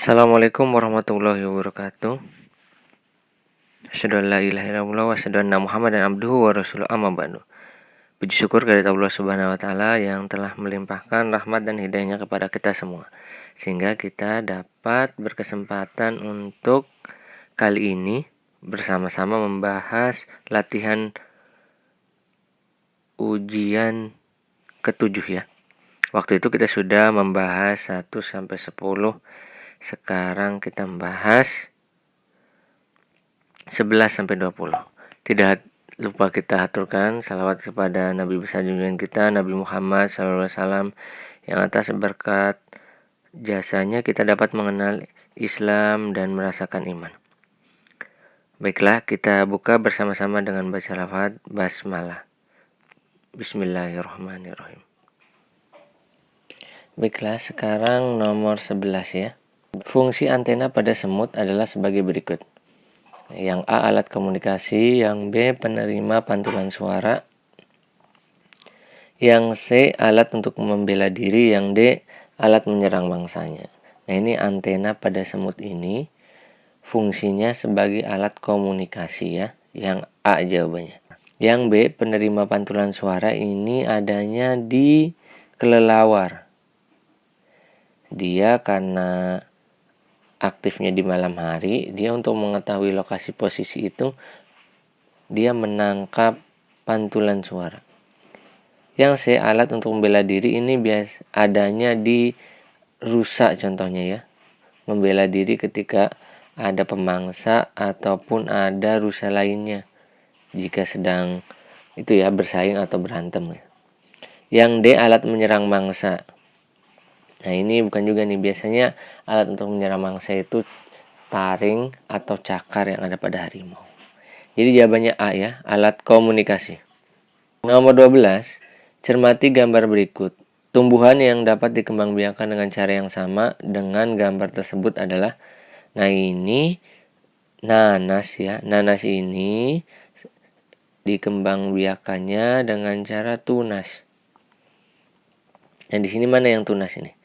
Assalamualaikum warahmatullahi wabarakatuh. Asyhadu an la ilaha illallah wa asyhadu anna Muhammadan abduhu wa rasuluhu amma ba'du. Puji syukur kepada Allah Subhanahu wa taala yang telah melimpahkan rahmat dan hidayahnya kepada kita semua, sehingga kita dapat berkesempatan untuk kali ini bersama-sama membahas latihan ujian ketujuh ya. Waktu itu kita sudah membahas 1 sampai 10. Sekarang kita membahas 11 sampai 20. Tidak lupa kita aturkan salawat kepada Nabi besar junjungan kita Nabi Muhammad SAW, yang atas berkat jasanya kita dapat mengenal Islam dan merasakan iman. Baiklah, kita buka bersama-sama dengan baca lafaz basmalah. Bismillahirrahmanirrahim. Baiklah, sekarang nomor 11 ya. Fungsi antena pada semut adalah sebagai berikut. Yang A, alat komunikasi. Yang B, penerima pantulan suara. Yang C, alat untuk membela diri. Yang D, alat menyerang mangsanya. Nah, ini antena pada semut ini fungsinya sebagai alat komunikasi ya. Yang A jawabannya. Yang B, penerima pantulan suara ini adanya di kelelawar. Dia karena aktifnya di malam hari, dia untuk mengetahui lokasi posisi itu, dia menangkap pantulan suara. Yang C, alat untuk membela diri ini adanya di rusa contohnya ya. Membela diri ketika ada pemangsa ataupun ada rusa lainnya, jika sedang itu ya bersaing atau berantem ya. Yang D, alat menyerang mangsa. Nah, ini bukan juga nih, biasanya alat untuk menyerang mangsa itu taring atau cakar yang ada pada harimau. Jadi jawabannya A ya, alat komunikasi. Nomor 12, cermati gambar berikut. Tumbuhan yang dapat dikembangbiakan dengan cara yang sama dengan gambar tersebut adalah, nah ini nanas ya. Nanas ini dikembangbiakannya dengan cara tunas. Nah, di sini mana yang tunas ini?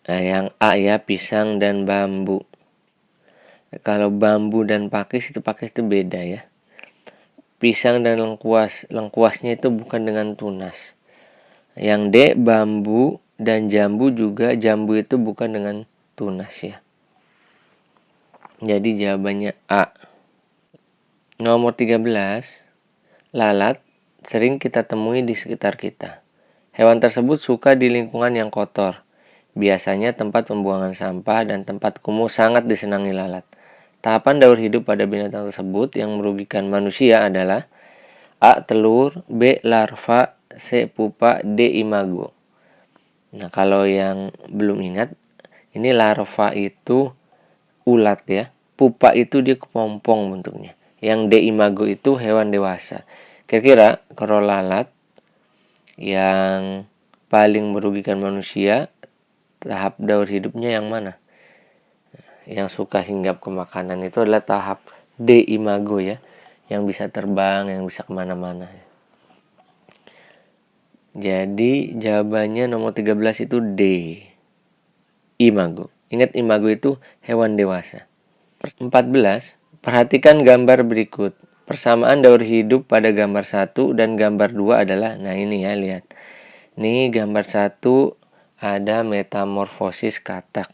Nah, yang A ya, pisang dan bambu. Kalau bambu dan pakis itu beda ya. Pisang dan lengkuasnya itu bukan dengan tunas. Yang D, bambu dan jambu juga, jambu itu bukan dengan tunas ya. Jadi jawabannya A. Nomor 13, lalat sering kita temui di sekitar kita. Hewan tersebut suka di lingkungan yang kotor. Biasanya tempat pembuangan sampah dan tempat kumuh sangat disenangi lalat. Tahapan daur hidup pada binatang tersebut yang merugikan manusia adalah A, telur, B, larva, C, pupa, D, imago. Nah, kalau yang belum ingat, ini larva itu ulat ya. Pupa itu dia kepompong bentuknya. Yang D, imago itu hewan dewasa. Kira-kira kalau lalat yang paling merugikan manusia, tahap daur hidupnya yang mana? Yang suka hinggap ke makanan itu adalah tahap D, imago ya, yang bisa terbang, yang bisa kemana-mana. Jadi jawabannya nomor 13 itu D, imago. Ingat, imago itu hewan dewasa. 14, perhatikan gambar berikut. Persamaan daur hidup pada gambar 1 dan gambar 2 adalah, nah ini ya, lihat. Ini gambar 1 ada metamorfosis katak.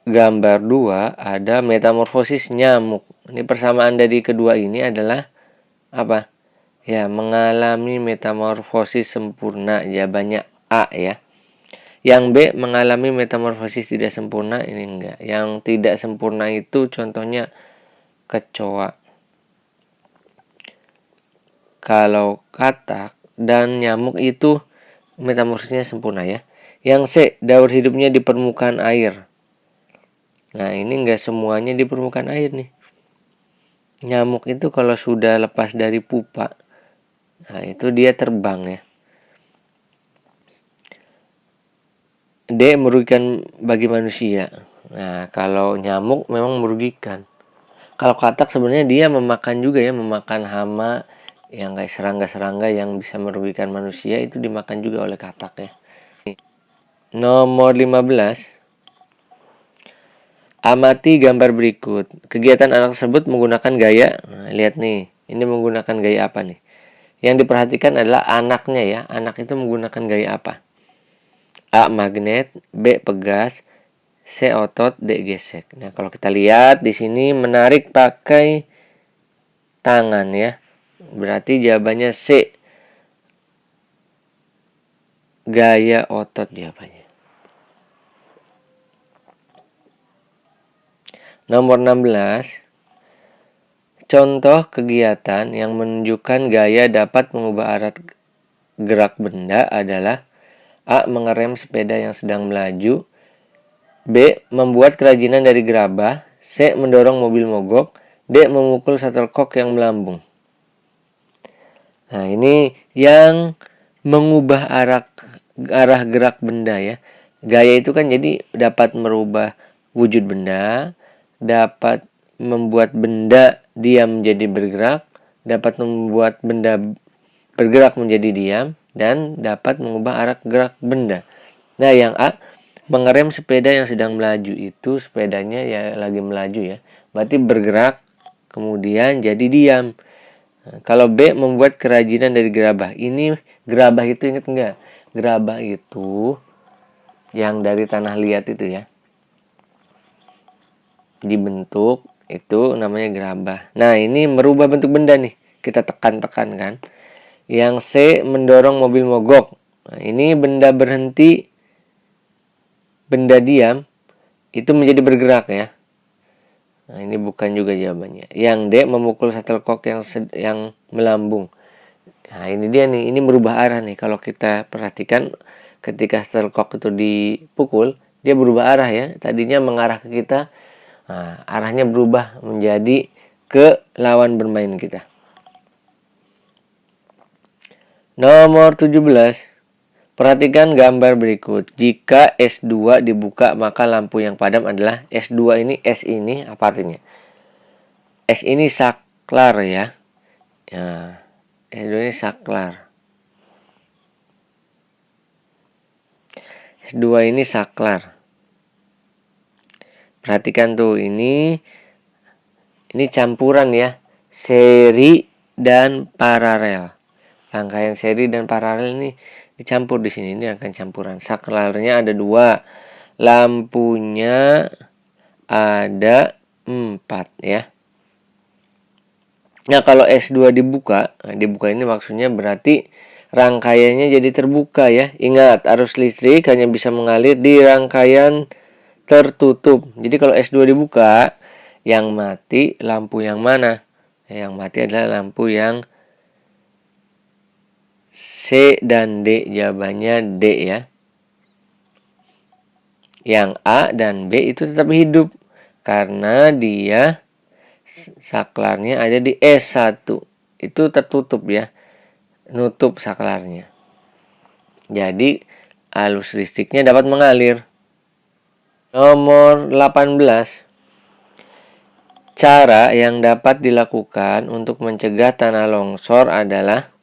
Gambar 2 ada metamorfosis nyamuk. Ini persamaan dari kedua ini adalah apa? Ya, mengalami metamorfosis sempurna. Jawabannya A ya. Yang B, mengalami metamorfosis tidak sempurna, ini enggak. Yang tidak sempurna itu contohnya kecoa. Kalau katak dan nyamuk itu metamorfosisnya sempurna ya. Yang C, daur hidupnya di permukaan air. Nah, ini enggak semuanya di permukaan air nih. Nyamuk itu kalau sudah lepas dari pupa, nah itu dia terbang ya. D, merugikan bagi manusia. Nah, kalau nyamuk memang merugikan. Kalau katak sebenarnya dia memakan juga ya, memakan hama yang kayak serangga-serangga yang bisa merugikan manusia, itu dimakan juga oleh katak ya. Nomor 15. Amati gambar berikut. Kegiatan anak tersebut menggunakan gaya. Nah, lihat nih, ini menggunakan gaya apa nih? Yang diperhatikan adalah anaknya ya. Anak itu menggunakan gaya apa? A. Magnet, B. Pegas, C. Otot, D. Gesek. Nah, kalau kita lihat di sini menarik pakai tangan ya. Berarti jawabannya C. Gaya otot jawabannya. Nomor 16. Contoh kegiatan yang menunjukkan gaya dapat mengubah arah gerak benda adalah A. Mengerem sepeda yang sedang melaju, B. Membuat kerajinan dari gerabah, C. Mendorong mobil mogok, D. Memukul shuttlecock yang melambung. Nah, ini yang mengubah arah gerak benda ya. Gaya itu kan jadi dapat merubah wujud benda, dapat membuat benda diam menjadi bergerak, dapat membuat benda bergerak menjadi diam, dan dapat mengubah arah gerak benda. Nah, yang A, mengerem sepeda yang sedang melaju, itu sepedanya ya lagi melaju ya. Berarti bergerak kemudian jadi diam. Nah, kalau B, membuat kerajinan dari gerabah. Ini gerabah itu ingat enggak? Gerabah itu yang dari tanah liat itu ya. Dibentuk itu namanya gerabah. Nah, ini merubah bentuk benda nih. Kita tekan-tekan kan. Yang C, mendorong mobil mogok. Nah, ini benda berhenti, benda diam, itu menjadi bergerak ya. Nah, ini bukan juga jawabannya. Yang D, memukul shuttlecock yang melambung. Nah, ini dia nih. Ini merubah arah nih. Kalau kita perhatikan ketika shuttlecock itu dipukul, dia berubah arah ya. Tadinya mengarah ke kita. Nah, arahnya berubah menjadi ke lawan bermain kita. Nomor 17. Perhatikan gambar berikut. Jika S2 dibuka, maka lampu yang padam adalah S2 ini. S ini apa artinya? S ini saklar ya. Nah, S2 ini saklar. S2 ini saklar. Perhatikan tuh, ini campuran ya. Seri dan paralel. Rangkaian seri dan paralel ini dicampur di sini. Ini rangkaian campuran. Saklarnya ada 2. Lampunya ada 4 ya. Nah, kalau S2 dibuka ini maksudnya berarti rangkaiannya jadi terbuka ya. Ingat, arus listrik hanya bisa mengalir di rangkaian tertutup. Jadi kalau S2 dibuka, yang mati lampu yang mana? Yang mati adalah lampu yang C dan D. Jawabannya D ya. Yang A dan B itu tetap hidup karena dia saklarnya ada di S1. Itu tertutup ya. Nutup saklarnya. Jadi arus listriknya dapat mengalir. Nomor 18. Cara yang dapat dilakukan untuk mencegah tanah longsor adalah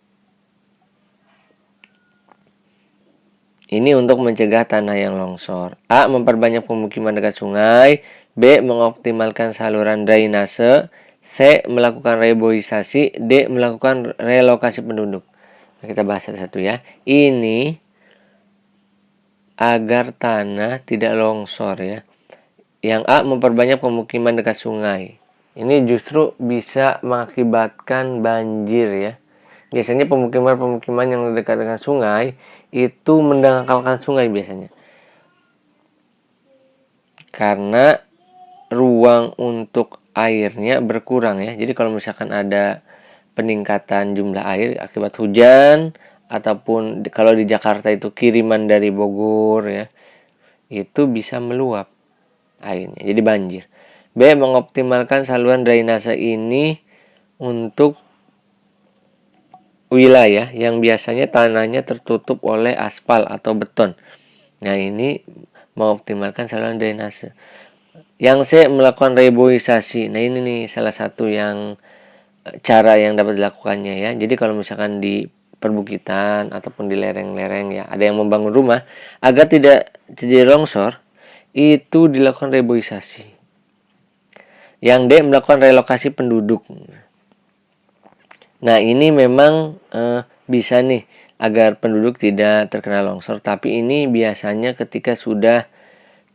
ini untuk mencegah tanah yang longsor. A. Memperbanyak pemukiman dekat sungai. B. Mengoptimalkan saluran drainase. C. Melakukan reboisasi. D. Melakukan relokasi penduduk. Nah, kita bahas satu-satu ya. Ini agar tanah tidak longsor ya. Yang A. Memperbanyak pemukiman dekat sungai. Ini justru bisa mengakibatkan banjir ya. Biasanya pemukiman-pemukiman yang dekat dengan sungai itu mendangkalkan sungai biasanya. Karena ruang untuk airnya berkurang ya. Jadi kalau misalkan ada peningkatan jumlah air akibat hujan, ataupun kalau di Jakarta itu kiriman dari Bogor ya, itu bisa meluap airnya, jadi banjir. B. Mengoptimalkan saluran drainase ini untuk wilayah yang biasanya tanahnya tertutup oleh aspal atau beton. Nah, ini mengoptimalkan saluran drainase. Yang C. Melakukan reboisasi. Nah, ini nih salah satu yang cara yang dapat dilakukannya ya. Jadi kalau misalkan di perbukitan ataupun di lereng-lereng ya, ada yang membangun rumah agar tidak terjadi longsor, itu dilakukan reboisasi. Yang D, melakukan relokasi penduduk. Nah, ini memang bisa nih agar penduduk tidak terkena longsor, tapi ini biasanya ketika sudah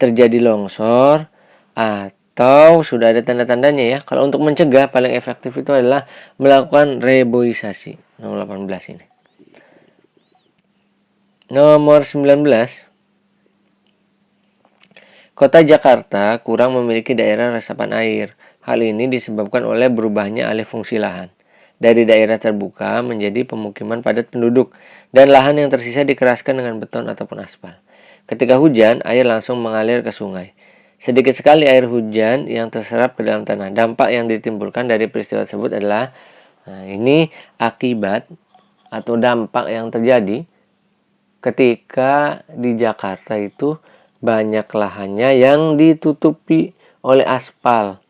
terjadi longsor atau sudah ada tanda-tandanya ya. Kalau untuk mencegah paling efektif itu adalah melakukan reboisasi. Nomor 18 ini. Nomor 19. Kota Jakarta kurang memiliki daerah resapan air. Hal ini disebabkan oleh berubahnya alih fungsi lahan dari daerah terbuka menjadi pemukiman padat penduduk, dan lahan yang tersisa dikeraskan dengan beton ataupun aspal. Ketika hujan, air langsung mengalir ke sungai. Sedikit sekali air hujan yang terserap ke dalam tanah. Dampak yang ditimbulkan dari peristiwa tersebut adalah, ini akibat atau dampak yang terjadi ketika di Jakarta itu banyak lahannya yang ditutupi oleh aspal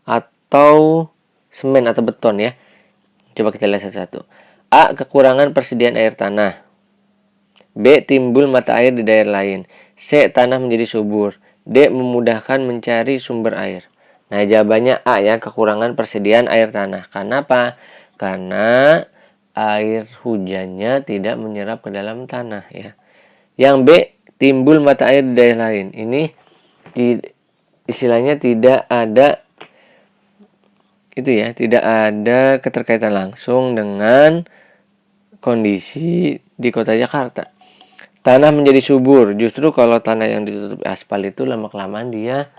atau semen atau beton ya. Coba kita lihat satu-satu. A. Kekurangan persediaan air tanah. B. Timbul mata air di daerah lain. C. Tanah menjadi subur. D. Memudahkan mencari sumber air. Nah, jawabannya A ya, kekurangan persediaan air tanah. Kenapa? Karena air hujannya tidak menyerap ke dalam tanah ya. Yang B, timbul mata air di daerah lain. Ini istilahnya tidak ada itu ya, tidak ada keterkaitan langsung dengan kondisi di kota Jakarta. Tanah menjadi subur. Justru kalau tanah yang ditutup aspal itu lama-kelamaan dia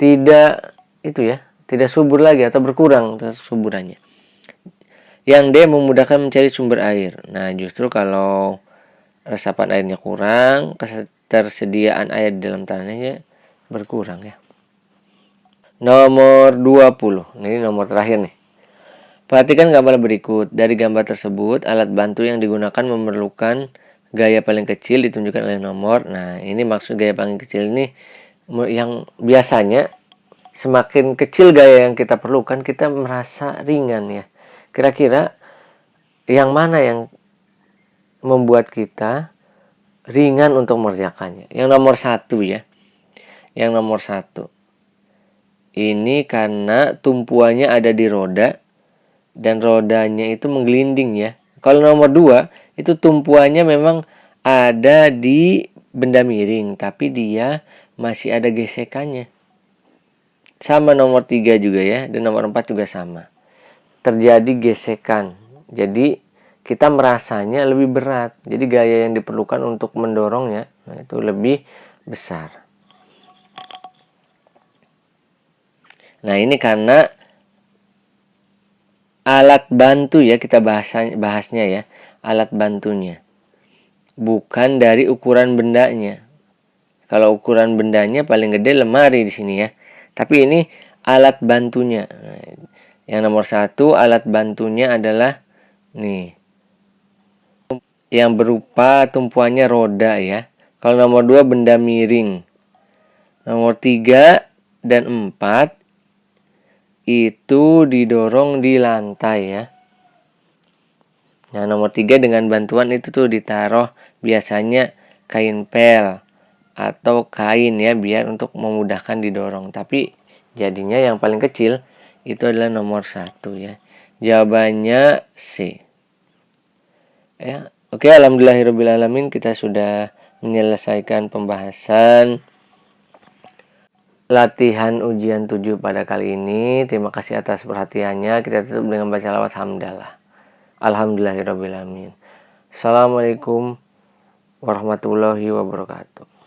tidak itu ya, tidak subur lagi atau berkurang kesuburannya. Yang D, memudahkan mencari sumber air. Nah, justru kalau resapan airnya kurang, ketersediaan air di dalam tanahnya berkurang ya. Nomor 20. Ini nomor terakhir nih. Perhatikan gambar berikut. Dari gambar tersebut, alat bantu yang digunakan memerlukan gaya paling kecil ditunjukkan oleh nomor. Nah, ini maksud gaya paling kecil ini yang biasanya semakin kecil gaya yang kita perlukan, kita merasa ringan ya. Kira-kira yang mana yang membuat kita ringan untuk mengerjakannya? Yang nomor 1 ya. Yang nomor 1. Ini karena tumpuannya ada di roda dan rodanya itu menggelinding ya. Kalau nomor 2 itu tumpuannya memang ada di benda miring, tapi dia masih ada gesekannya. Sama nomor 3 juga ya, dan nomor 4 juga sama. Terjadi gesekan. Jadi kita merasanya lebih berat. Jadi gaya yang diperlukan untuk mendorongnya itu lebih besar. Nah, ini karena alat bantu ya, kita bahasnya ya, alat bantunya. Bukan dari ukuran bendanya. Kalau ukuran bendanya paling gede lemari di sini ya. Tapi ini alat bantunya. Yang nomor 1 alat bantunya adalah nih, yang berupa tumpuannya roda ya. Kalau nomor 2 benda miring. Nomor 3 dan 4 itu didorong di lantai ya. Nah, nomor 3 dengan bantuan itu tuh ditaruh biasanya kain pel atau kain ya, biar untuk memudahkan didorong. Tapi jadinya yang paling kecil itu adalah nomor 1 ya. Jawabannya C. Ya, oke, alhamdulillahirobbilalamin, kita sudah menyelesaikan pembahasan latihan ujian 7 pada kali ini. Terima kasih atas perhatiannya. Kita tutup dengan baca lawat hamdalah. Alhamdulillahirobbilalamin. Assalamualaikum warahmatullahi wabarakatuh.